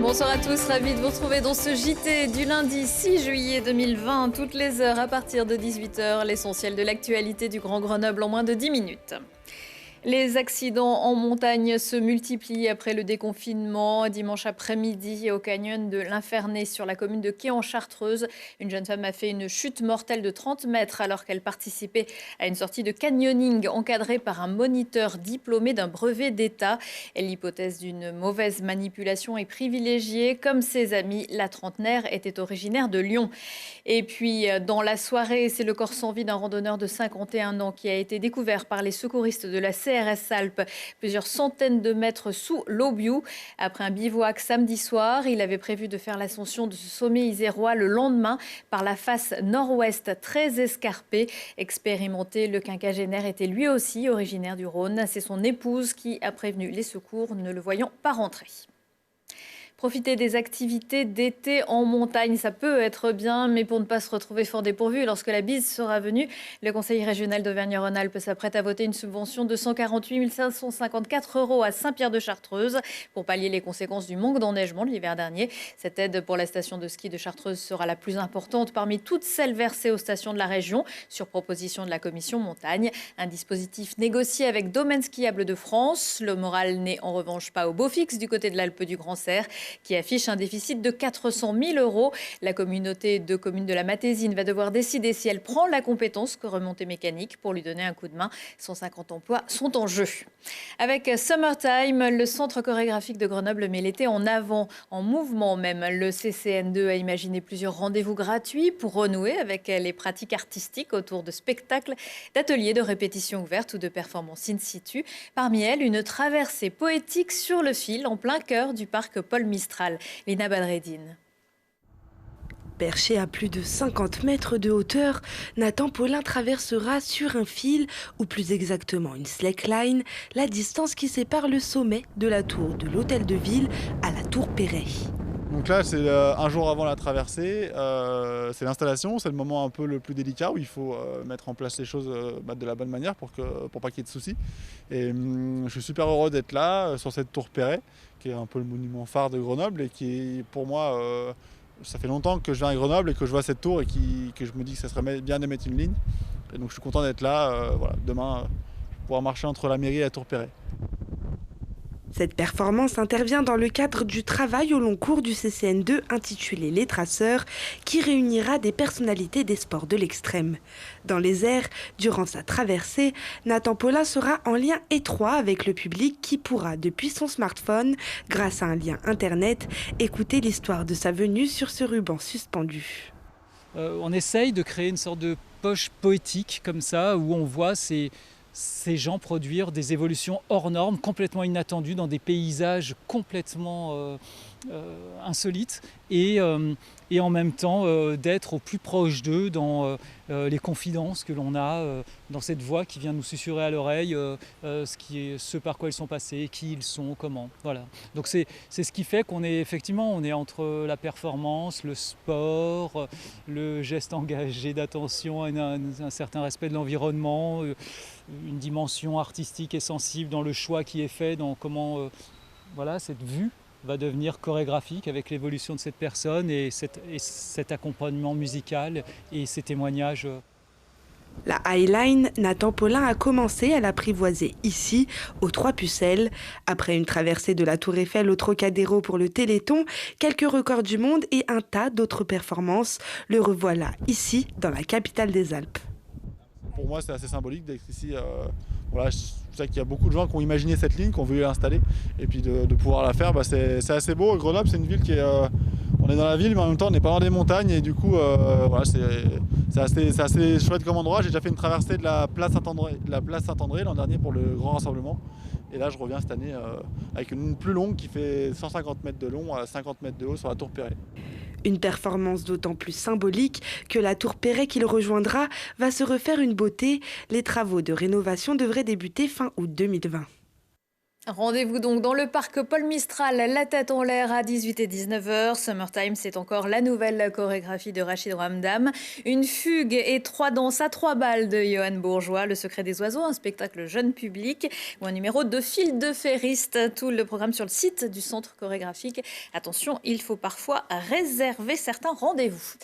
Bonsoir à tous, ravi de vous retrouver dans ce JT du lundi 6 juillet 2020, toutes les heures à partir de 18 h, l'essentiel de l'actualité du Grand Grenoble en moins de 10 minutes. Les accidents en montagne se multiplient après le déconfinement. Dimanche après-midi, au canyon de l'Infernet, sur la commune de Quay en Chartreuse, une jeune femme a fait une chute mortelle de 30 mètres alors qu'elle participait à une sortie de canyoning encadrée par un moniteur diplômé d'un brevet d'État. L'hypothèse d'une mauvaise manipulation est privilégiée. Comme ses amis, la trentenaire était originaire de Lyon. Et puis, dans la soirée, c'est le corps sans vie d'un randonneur de 51 ans qui a été découvert par les secouristes de la CRS Alpes, plusieurs centaines de mètres sous l'Aubiou. Après un bivouac samedi soir, il avait prévu de faire l'ascension de ce sommet isérois le lendemain par la face nord-ouest très escarpée. Expérimenté, le quinquagénaire était lui aussi originaire du Rhône. C'est son épouse qui a prévenu les secours, ne le voyant pas rentrer. Profiter des activités d'été en montagne, ça peut être bien, mais pour ne pas se retrouver fort dépourvu lorsque la bise sera venue, le Conseil régional d'Auvergne-Rhône-Alpes s'apprête à voter une subvention de 148 554 € à Saint-Pierre-de-Chartreuse pour pallier les conséquences du manque d'enneigement de l'hiver dernier. Cette aide pour la station de ski de Chartreuse sera la plus importante parmi toutes celles versées aux stations de la région, sur proposition de la commission montagne. Un dispositif négocié avec Domaine skiable de France. Le moral n'est en revanche pas au beau fixe du côté de l'Alpe du Grand Serre, qui affiche un déficit de 400 000 €. La communauté de communes de la Matésine va devoir décider si elle prend la compétence que remontée mécanique pour lui donner un coup de main. 150 emplois sont en jeu. Avec Summertime, le centre chorégraphique de Grenoble met l'été en avant, en mouvement même. Le CCN2 a imaginé plusieurs rendez-vous gratuits pour renouer avec les pratiques artistiques autour de spectacles, d'ateliers de répétition ouvertes ou de performances in situ. Parmi elles, une traversée poétique sur le fil en plein cœur du parc Paul Mistral. Lina Badreddine. Perché à plus de 50 mètres de hauteur, Nathan Paulin traversera sur un fil, ou plus exactement une slackline, la distance qui sépare le sommet de la tour de l'hôtel de ville à la tour Perret. Donc là, c'est un jour avant la traversée, c'est l'installation, c'est le moment un peu le plus délicat où il faut mettre en place les choses de la bonne manière pour pas qu'il y ait de soucis. Et je suis super heureux d'être là, sur cette tour Perret, qui est un peu le monument phare de Grenoble et qui, pour moi, ça fait longtemps que je viens à Grenoble et que je vois cette tour et que je me dis que ça serait bien de mettre une ligne. Et donc je suis content d'être là, demain, pouvoir marcher entre la mairie et la tour Perret. Cette performance intervient dans le cadre du travail au long cours du CCN2 intitulé Les Traceurs, qui réunira des personnalités des sports de l'extrême. Dans les airs, durant sa traversée, Nathan Paulin sera en lien étroit avec le public qui pourra, depuis son smartphone, grâce à un lien internet, écouter l'histoire de sa venue sur ce ruban suspendu. On essaye de créer une sorte de poche poétique comme ça, où on voit ces gens produire des évolutions hors normes, complètement inattendues, dans des paysages complètement insolites, et en même temps d'être au plus proche d'eux dans les confidences que l'on a dans cette voix qui vient nous susurrer à l'oreille ce par quoi ils sont passés, qui ils sont, comment. Voilà. Donc c'est ce qui fait qu'on est effectivement entre la performance, le sport, le geste engagé d'attention, un certain respect de l'environnement, une dimension artistique et sensible dans le choix qui est fait, dans comment cette vue va devenir chorégraphique avec l'évolution de cette personne et cet accompagnement musical et ces témoignages. La Highline, Nathan Paulin a commencé à l'apprivoiser ici, aux Trois Pucelles. Après une traversée de la Tour Eiffel au Trocadéro pour le Téléthon, quelques records du monde et un tas d'autres performances, le revoilà ici, dans la capitale des Alpes. Pour moi, c'est assez symbolique d'être ici. Je sais qu'il y a beaucoup de gens qui ont imaginé cette ligne, qui ont voulu l'installer. Et puis de pouvoir la faire, c'est assez beau. Grenoble, c'est une ville qui est... on est dans la ville, mais en même temps, on n'est pas dans des montagnes. Et du coup, c'est assez chouette comme endroit. J'ai déjà fait une traversée de la place Saint-André l'an dernier pour le grand rassemblement. Et là, je reviens cette année avec une ligne plus longue qui fait 150 mètres de long à 50 mètres de haut sur la tour Perret. Une performance d'autant plus symbolique que la tour Perret qu'il rejoindra va se refaire une beauté. Les travaux de rénovation devraient débuter fin août 2020. Rendez-vous donc dans le parc Paul Mistral, la tête en l'air à 18 et 19h. Summertime, c'est encore la nouvelle chorégraphie de Rachid Ramdam. Une fugue et 3 danses à 3 balles de Johan Bourgeois. Le secret des oiseaux, un spectacle jeune public ou un numéro de fil de ferriste. Tout le programme sur le site du centre chorégraphique. Attention, il faut parfois réserver certains rendez-vous.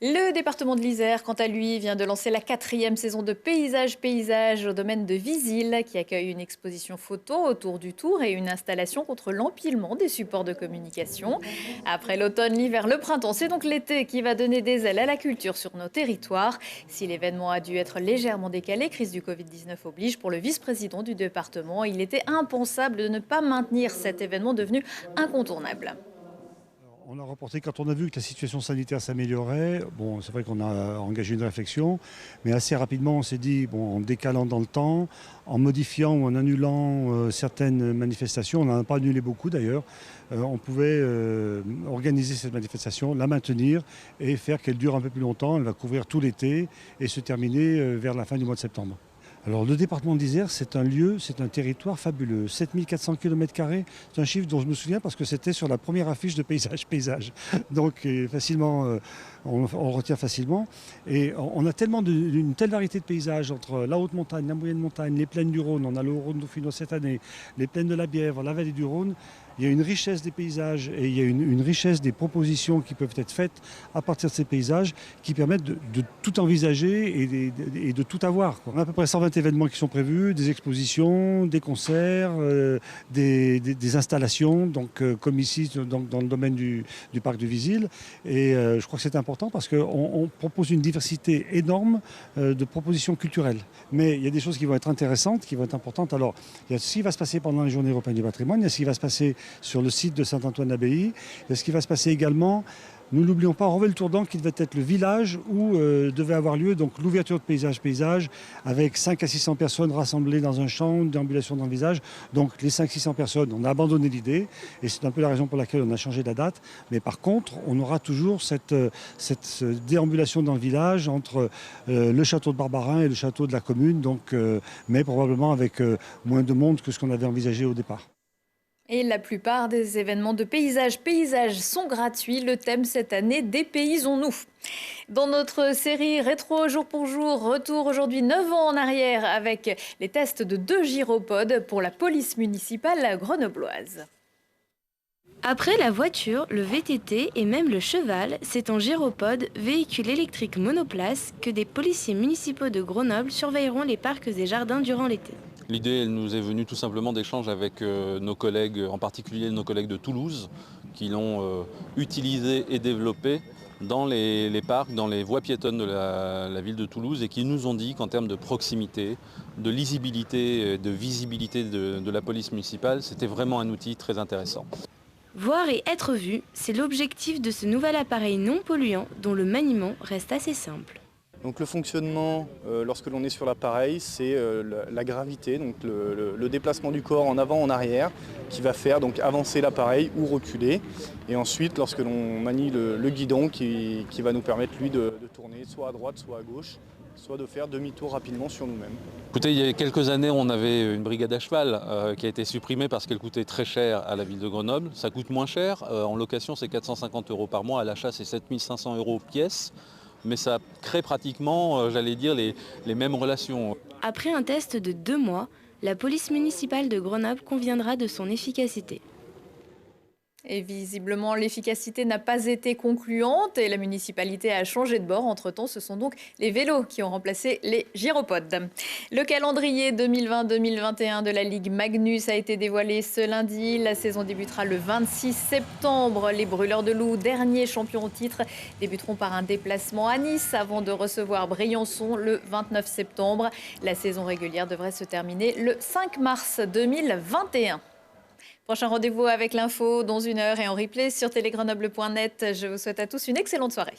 Le département de l'Isère, quant à lui, vient de lancer la 4e saison de Paysage au domaine de Visil, qui accueille une exposition photo autour du Tour et une installation contre l'empilement des supports de communication. Après l'automne, l'hiver, le printemps, c'est donc l'été qui va donner des ailes à la culture sur nos territoires. Si l'événement a dû être légèrement décalé, crise du Covid-19 oblige, pour le vice-président du département, il était impensable de ne pas maintenir cet événement devenu incontournable. On a reporté quand on a vu que la situation sanitaire s'améliorait. Bon, c'est vrai qu'on a engagé une réflexion, mais assez rapidement on s'est dit, bon, en décalant dans le temps, en modifiant ou en annulant certaines manifestations, on n'en a pas annulé beaucoup d'ailleurs, on pouvait organiser cette manifestation, la maintenir et faire qu'elle dure un peu plus longtemps. Elle va couvrir tout l'été et se terminer vers la fin du mois de septembre. Alors le département de l'Isère, c'est un lieu, c'est un territoire fabuleux. 7400 km², c'est un chiffre dont je me souviens parce que c'était sur la première affiche de Paysage. Donc facilement, on le retient facilement. Et on a tellement une telle variété de paysages entre la haute montagne, la moyenne montagne, les plaines du Rhône, on a le Rhône Dauphinois cette année, les plaines de la Bièvre, la vallée du Rhône. Il y a une richesse des paysages et il y a une richesse des propositions qui peuvent être faites à partir de ces paysages qui permettent de tout envisager et de tout avoir. On a à peu près 120 événements qui sont prévus, des expositions, des concerts, des installations, donc, comme ici dans le domaine du parc de Visil. Et je crois que c'est important parce qu'on propose une diversité énorme de propositions culturelles. Mais il y a des choses qui vont être intéressantes, qui vont être importantes. Alors, il y a ce qui va se passer pendant les Journées européennes du patrimoine, il y a ce qui va se passer sur le site de Saint-Antoine-l'Abbaye. Et ce qui va se passer également, nous n'oublions pas Revel-Tourdan qui devait être le village où devait avoir lieu donc l'ouverture de Paysage avec 500 à 600 personnes rassemblées dans un champ, une déambulation dans le visage. Donc les 500-600 personnes, on a abandonné l'idée et c'est un peu la raison pour laquelle on a changé la date. Mais par contre, on aura toujours cette déambulation dans le village entre le château de Barbarin et le château de la commune, donc, mais probablement avec moins de monde que ce qu'on avait envisagé au départ. Et la plupart des événements de Paysage sont gratuits. Le thème cette année, dépaysons-nous. Dans notre série Rétro jour pour jour, retour aujourd'hui 9 ans en arrière avec les tests de 2 gyropodes pour la police municipale grenobloise. Après la voiture, le VTT et même le cheval, c'est en gyropode, véhicule électrique monoplace, que des policiers municipaux de Grenoble surveilleront les parcs et jardins durant l'été. L'idée, elle nous est venue tout simplement d'échanges avec nos collègues, en particulier nos collègues de Toulouse, qui l'ont utilisé et développé dans les parcs, dans les voies piétonnes de la ville de Toulouse et qui nous ont dit qu'en termes de proximité, de lisibilité, de visibilité de la police municipale, c'était vraiment un outil très intéressant. Voir et être vu, c'est l'objectif de ce nouvel appareil non polluant dont le maniement reste assez simple. Donc le fonctionnement, lorsque l'on est sur l'appareil, c'est la gravité, donc le déplacement du corps en avant, en arrière, qui va faire donc avancer l'appareil ou reculer. Et ensuite, lorsque l'on manie le guidon, qui va nous permettre, lui, de tourner soit à droite, soit à gauche, soit de faire demi-tour rapidement sur nous-mêmes. Écoutez, il y a quelques années, on avait une brigade à cheval qui a été supprimée parce qu'elle coûtait très cher à la ville de Grenoble. Ça coûte moins cher. En location, c'est 450 € par mois. À l'achat, c'est 7500 € pièce. Mais ça crée pratiquement, j'allais dire, les mêmes relations. Après un test de 2 mois, la police municipale de Grenoble conviendra de son efficacité. Et visiblement, l'efficacité n'a pas été concluante et la municipalité a changé de bord. Entre-temps, ce sont donc les vélos qui ont remplacé les gyropodes. Le calendrier 2020-2021 de la Ligue Magnus a été dévoilé ce lundi. La saison débutera le 26 septembre. Les Brûleurs de Loups, derniers champions au titre, débuteront par un déplacement à Nice avant de recevoir Briançon le 29 septembre. La saison régulière devrait se terminer le 5 mars 2021. Prochain rendez-vous avec l'info dans 1 heure et en replay sur télégrenoble.net. Je vous souhaite à tous une excellente soirée.